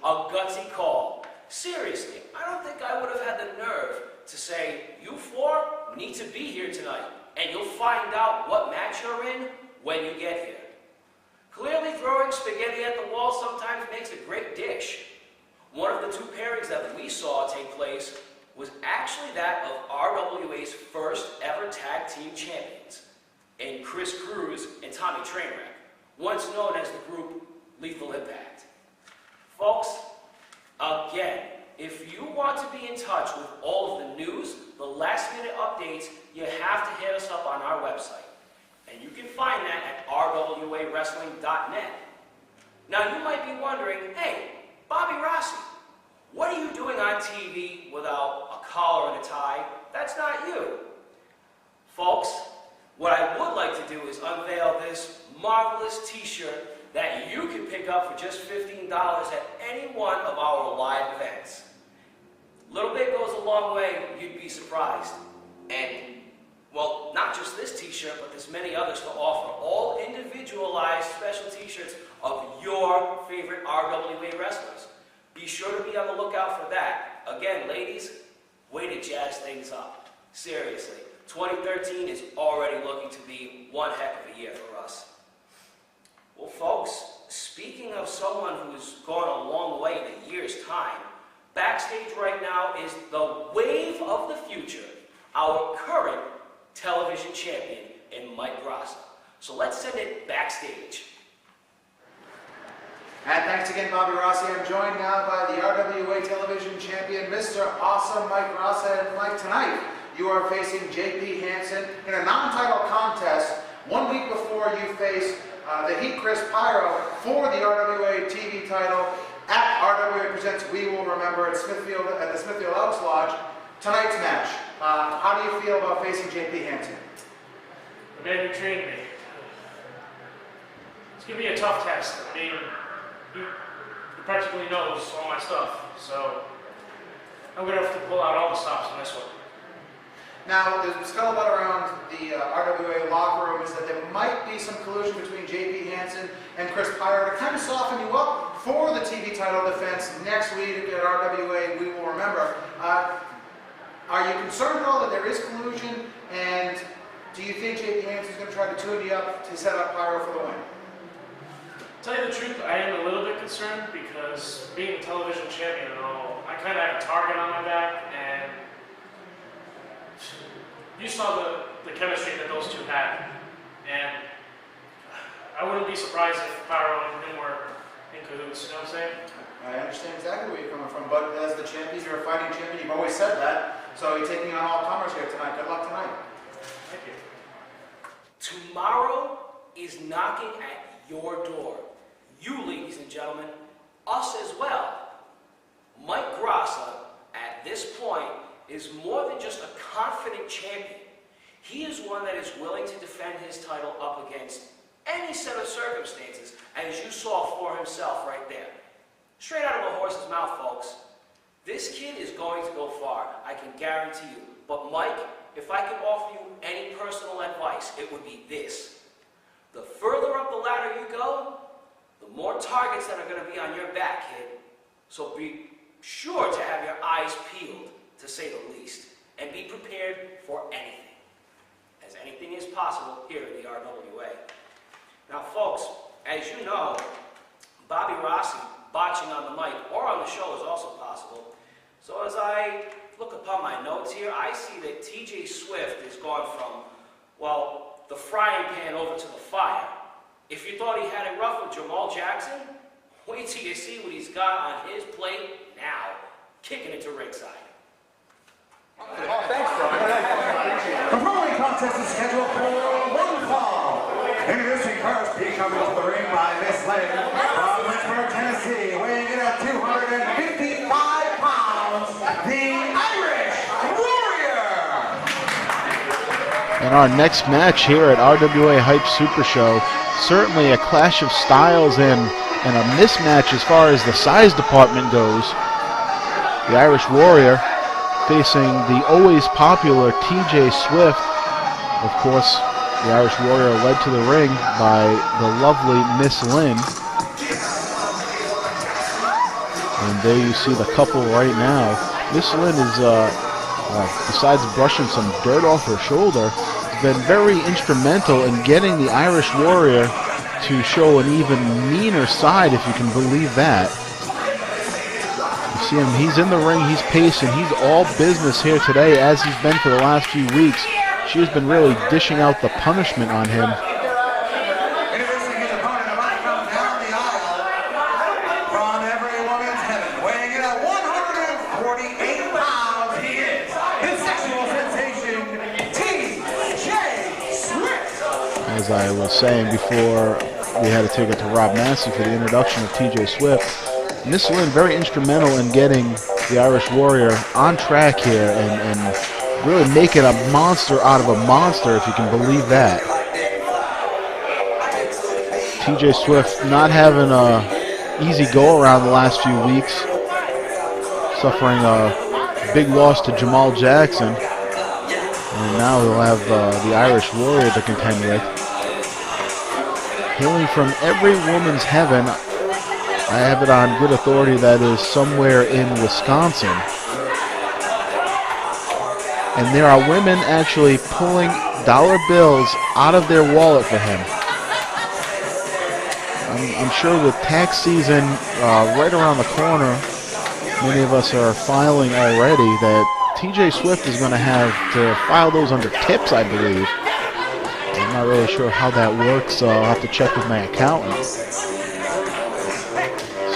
a gutsy call. Seriously, I don't think I would have had the nerve to say, you four need to be here tonight, and you'll find out what match you're in when you get here. Clearly, throwing spaghetti at the wall sometimes makes a great dish. One of the two pairings that we saw take place was actually that of RWA's first ever tag team champions, in Chris Cruz and Tommy Trainwreck, once known as the group Lethal Impact. Folks, again, if you want to be in touch with all of the news, the last-minute updates, you have to hit us up on our website. And you can find that at rwawrestling.net. Now, you might be wondering, hey, Bobby Rossi, what are you doing on TV without a collar and a tie? That's not you. Folks, what I would like to do is unveil this marvelous t-shirt that you can pick up for just $15 at any one of our live events. Little bit goes a long way, you'd be surprised. And, well, not just this t-shirt, but there's many others to offer. All individualized special t-shirts of your favorite RWA wrestlers. Be sure to be on the lookout for that. Again, ladies, way to jazz things up. Seriously, 2013 is already looking to be one heck of a year for us. Well, folks, speaking of someone who's gone a long way in a year's time, backstage right now is the wave of the future, our current television champion in Mike Grassa. So let's send it backstage. And thanks again, Bobby Rossi. I'm joined now by the RWA television champion, Mr. Awesome Mike Grassa. And Mike, tonight you are facing JP Hansen in a non-title contest 1 week before you face the Heat Chris Pyro for the RWA TV title at RWA Presents We Will Remember at Smithfield, at the Smithfield Elks Lodge. Tonight's match, how do you feel about facing JP Hansen? The man who trained me. It's going to be a tough test. I mean, he practically knows all my stuff, so I'm going to have to pull out all the stops in this one. Now, the scuttlebutt around the RWA locker room is that there might be some collusion between JP Hansen and Chris Pyro to kind of soften you up for the TV title defense next week at RWA We Will Remember. Are you concerned at all that there is collusion, and do you think JP Hansen is going to try to tune you up to set up Pyro for the win? To tell you the truth, I am a little bit concerned because being a television champion and all, I kind of have a target on my back, and you saw the chemistry that those two had, and I wouldn't be surprised if Pyro and him were in cahoots, you know what I'm saying? I understand exactly where you're coming from, but as the champion, you're a fighting champion, you've always said that, so you're taking on all comers here tonight. Good luck tonight. Thank you. Tomorrow is knocking at your door. You, ladies and gentlemen, us as well. Mike Grassa, at this point, is more than just a confident champion. He is one that is willing to defend his title up against any set of circumstances, as you saw for himself right there. Straight out of a horse's mouth, folks. This kid is going to go far, I can guarantee you. But Mike, if I could offer you any personal advice, it would be this. The further up the ladder you go, the more targets that are going to be on your back, kid. So be sure to have your eyes peeled, to say the least, and be prepared for anything, as anything is possible here in the RWA. Now, folks, as you know, Bobby Rossi botching on the mic or on the show is also possible. So as I look upon my notes here, I see that TJ Swift has gone from, well, the frying pan over to the fire. If you thought he had it rough with Jamal Jackson, wait till you see what he's got on his plate now, kicking it to ringside. Oh, thanks, Brian. The following contest is scheduled for one fall. Introducing first, he comes into the ring by Miss Lynn from Lynchburg, Tennessee, weighing in at 255 pounds, the Irish Warrior. And our next match here at RWA Hype Super Show, certainly a clash of styles and a mismatch as far as the size department goes. The Irish Warrior facing the always popular TJ Swift. Of course, the Irish Warrior led to the ring by the lovely Miss Lynn. And there you see the couple right now. Miss Lynn is, besides brushing some dirt off her shoulder, has been very instrumental in getting the Irish Warrior to show an even meaner side, if you can believe that. You see him, he's in the ring, he's pacing, he's all business here today, as he's been for the last few weeks. She has been really dishing out the punishment on him. Introducing his opponent about to come down the aisle from every woman's heaven, weighing in at 148 pounds, he is his sexual sensation, T.J. Swift. As I was saying before, we had to take it to Rob Massey for the introduction of T.J. Swift. Miss Lynn very instrumental in getting the Irish Warrior on track here and really making a monster out of a monster, if you can believe that. T.J. Swift not having a easy go around the last few weeks, suffering a big loss to Jamal Jackson, and now he'll have the Irish Warrior to contend with. Hailing from every woman's heaven, I have it on good authority that is somewhere in Wisconsin. And there are women actually pulling dollar bills out of their wallet for him. I'm sure with tax season right around the corner, many of us are filing already, that T.J. Swift is going to have to file those under tips, I believe. I'm not really sure how that works, so I'll have to check with my accountant.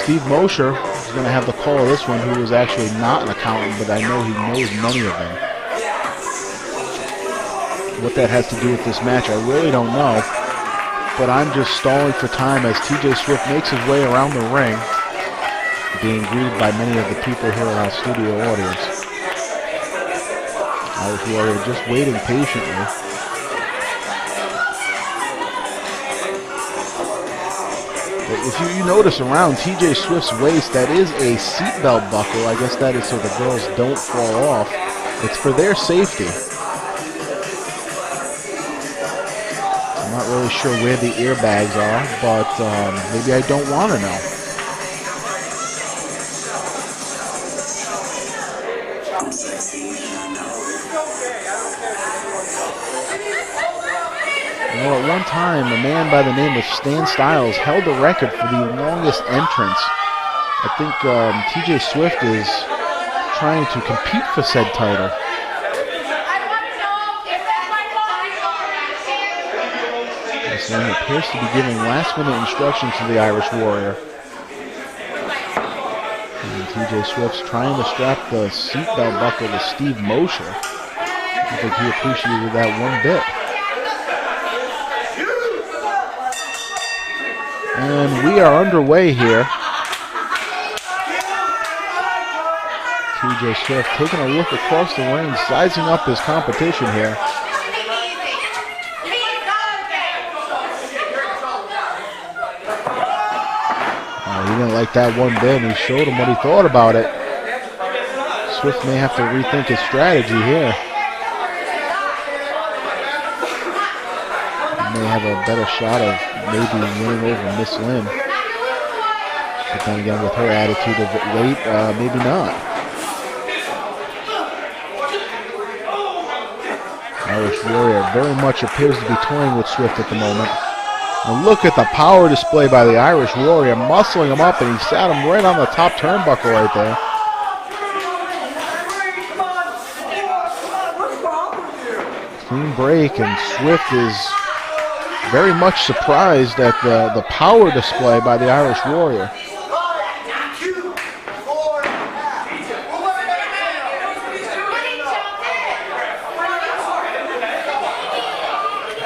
Steve Mosher is going to have the call of this one, who is actually not an accountant, but I know he knows many of them. What that has to do with this match, I really don't know. But I'm just stalling for time as T.J. Swift makes his way around the ring, being greeted by many of the people here in our studio audience. Irish Warrior just waiting patiently. But if you notice around T.J. Swift's waist, that is a seatbelt buckle. I guess that is so the girls don't fall off. It's for their safety. I'm not really sure where the airbags are, but maybe I don't want to know. You know, at one time, a man by the name of Stan Styles held the record for the longest entrance. I think T.J. Swift is trying to compete for said title. This man appears to be giving last-minute instructions to the Irish Warrior. And T.J. Swift's trying to strap the seatbelt buckle to Steve Mosher. I think he appreciated that one bit. And we are underway here. T.J. Swift taking a look across the ring, sizing up his competition here. He didn't like that one bit, and he showed him what he thought about it. Swift may have to rethink his strategy here. He may have a better shot of maybe winning over Miss Lynn. But then again, with her attitude of it late, maybe not. Irish Warrior very much appears to be toying with Swift at the moment. And look at the power display by the Irish Warrior, muscling him up, and he sat him right on the top turnbuckle right there. Clean break, and Swift is very much surprised at the power display by the Irish Warrior.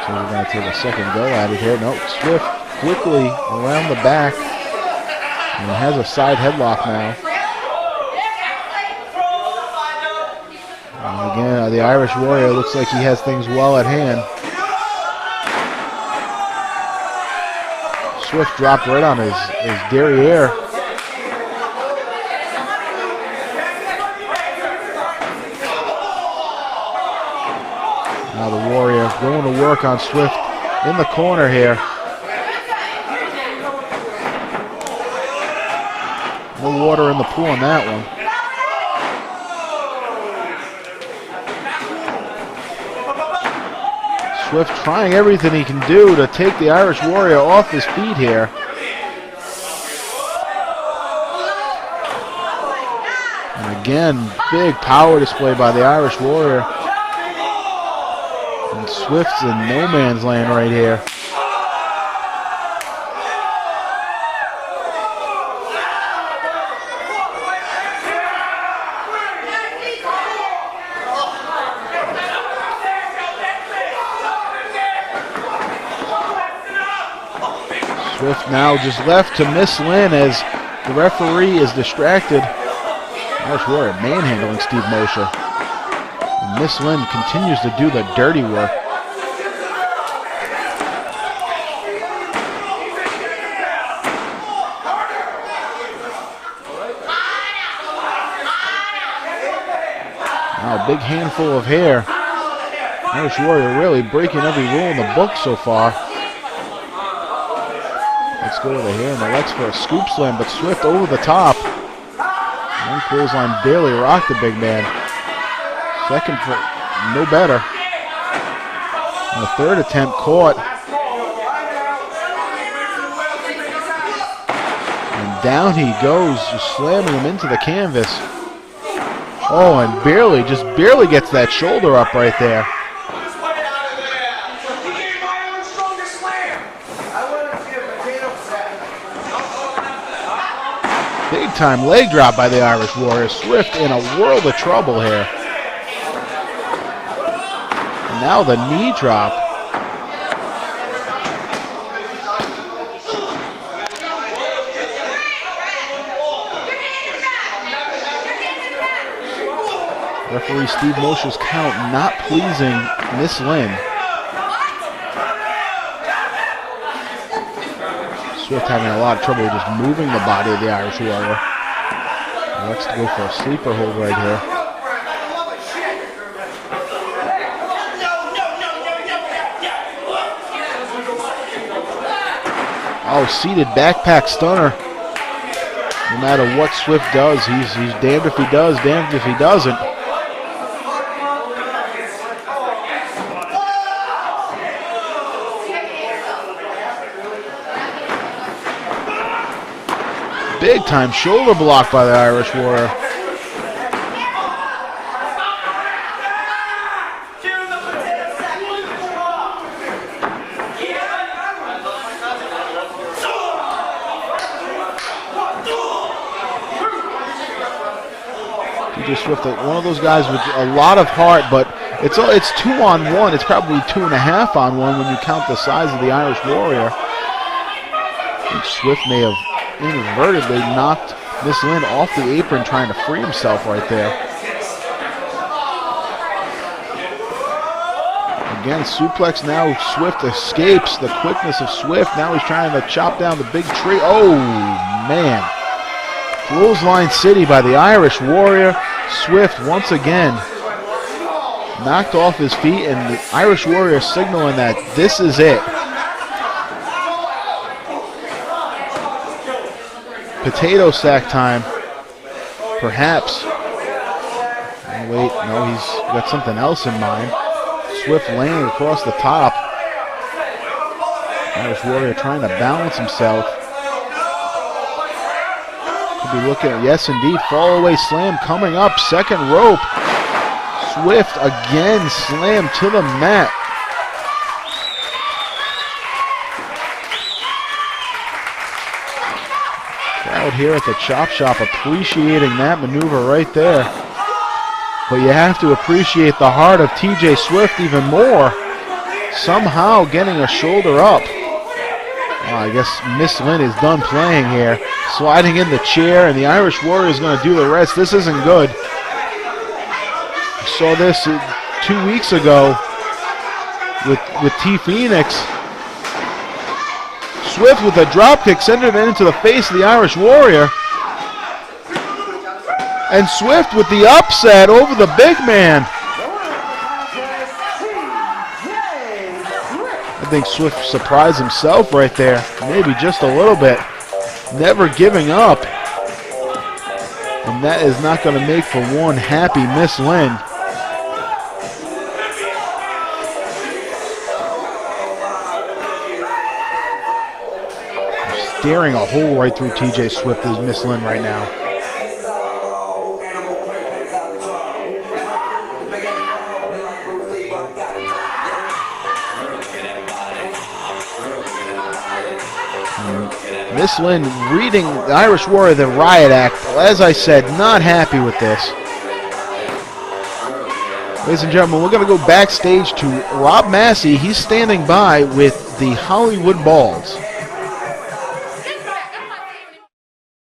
So we're going to take a second go at it here. Nope, Swift quickly around the back and has a side headlock now. And again, the Irish Warrior looks like he has things well at hand. Swift dropped right on his derriere. Now the Warrior going to work on Swift in the corner here. No water in the pool on that one. Swift trying everything he can do to take the Irish Warrior off his feet here. And again, big power display by the Irish Warrior. And Swift's in no man's land right here. Swift now just left to Miss Lynn as the referee is distracted. Irish Warrior manhandling Steve Mosher. And Miss Lynn continues to do the dirty work. Now a big handful of hair. Irish Warrior really breaking every rule in the book so far. Let's go to the hair and the legs for a scoop slam, but Swift over the top. One clothesline barely rocked the big man. Second for no better. And the third attempt caught. And down he goes, just slamming him into the canvas. Oh, and barely gets that shoulder up right there. Big time leg drop by the Irish Warrior. Swift in a world of trouble here. And now the knee drop. Referee Steve Mosher's count not pleasing Miss Lynn. Swift having a lot of trouble just moving the body of the Irish Warrior. Let's go for a sleeper hold right here. Oh, seated backpack stunner. No matter what Swift does, he's damned if he does, damned if he doesn't. Big time shoulder block by the Irish Warrior. TJ Swift, one of those guys with a lot of heart, but it's 2-on-1. It's probably 2.5-on-1 when you count the size of the Irish Warrior. I think Swift may have inadvertently knocked Miss Lynn off the apron trying to free himself right there. Again, suplex now. Swift escapes the quickness of Swift. Now he's trying to chop down the big tree. Oh, man. Clothesline City by the Irish Warrior. Swift once again knocked off his feet, and the Irish Warrior signaling that this is it. Potato sack time, perhaps. Oh, wait, no, he's got something else in mind. Swift laying across the top. Irish Warrior trying to balance himself. Could be looking at, yes indeed, fall away slam coming up, second rope. Swift again slammed to the mat. Crowd here at the Chop Shop appreciating that maneuver right there. But you have to appreciate the heart of TJ Swift even more. Somehow getting a shoulder up. Well, I guess Miss Lynn is done playing here. Sliding in the chair, and the Irish Warrior is going to do the rest. This isn't good. We saw this 2 weeks ago with T Phoenix. Swift with a dropkick sending it into the face of the Irish Warrior. And Swift with the upset over the big man. I think Swift surprised himself right there. Maybe just a little bit. Never giving up. And that is not going to make for one happy Miss Lynn. Staring a hole right through TJ Swift is Miss Lynn right now. Miss Lynn reading the Irish Warrior, the Riot Act. As I said, not happy with this. Ladies and gentlemen, we're going to go backstage to Rob Massey. He's standing by with the Hollywood Balls.